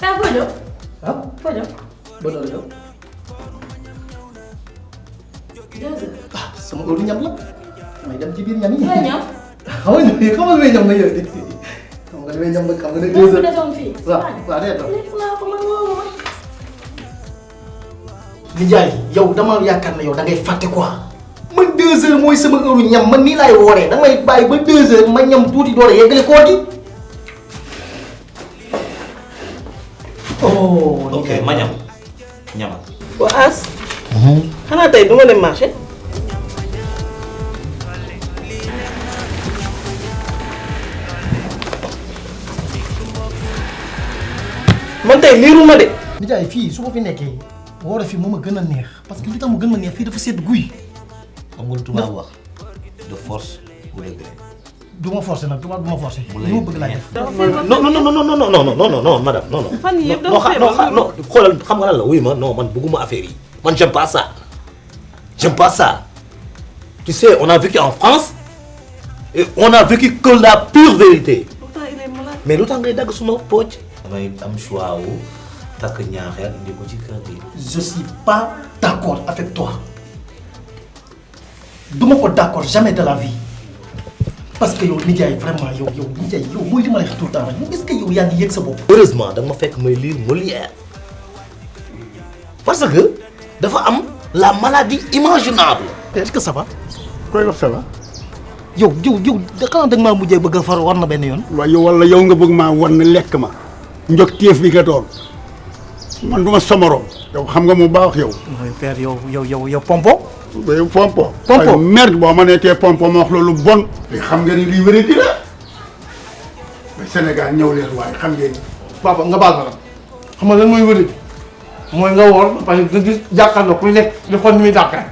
Sao vừa được? Hả? Vừa được. Bao giờ được? Được. Sama udah nyam lắm. Mày đâm chỉ biết nhắm Vừa nhá. Không có nhầm bây giờ. Không có nhầm bây giờ. Đâu vừa được không phi? Là đây rồi. Là không ngon mà. Nijaay yow dama yaakaar na yow da ngay fàtte quoi man 2 heures mooy sama heure ñam man nii laay wooree da ngay bàyyi ba 2 heures ma ñam tuuti door a yeggale koor gi. Oh. Ok ma ñam ñamal. waa As. xanaa tey du ma dem marché. man tey liiruma de. Nijaay fii su ma fi nekkee woore fii moo ma gën a neex parce que li tax mu gën ma neex fii dafa sedd guy. xam nga lu tubaab wax de force ou de gré. du ma forcer nag tubaab du ma forcer. li ma bëgg laa def. non non non non non non non non non madame non non. fan yii yëpp non dafa feebar non xoolal xam nga lan la wuy ma non man bëgguma affaire yi man j'aime pas ça j'aime pas ça tu sais on a vécu en France et on a vécu que la pure vérité pourtant il est malade. mais lu tax ngay dagg suma pooj damay am choix wu takk ñaaxeel indi ko ci kër gi. Je suis pas d'accord avec toi. duma ko d'accord jamais de la vie parce que yow Nijaay vraiment yow Nijaay yow mooy li ma lay wax tout le temps rek est-ce que yow yaa ngi yëg sa bopp. heureusement da nga ma fekk may lire Molière parce que dafa am la maladie imaginable. est-ce que ça va. koy wax ça va. yow xanaa da nga maa mujjee bëgg a far war na benn yoon. waaye yow wala yow nga bëgg maa wan lekk ma njog téef bi nga doon man du ma somoroom yow xam nga mu baax yow. mooy père yow pompo. yow pompo. Pompo waaye merde boo ma nekkee pompo ma wax loolu bon. te xam nga ni lii wéradi la mais Sénégal ñëw leen waaye xam ngeen ni. papa nga baal ma la xam nga lan mooy wëri mooy nga woor parce que nga gis jàkkaarloo ku nekk di xool ni muy dàqee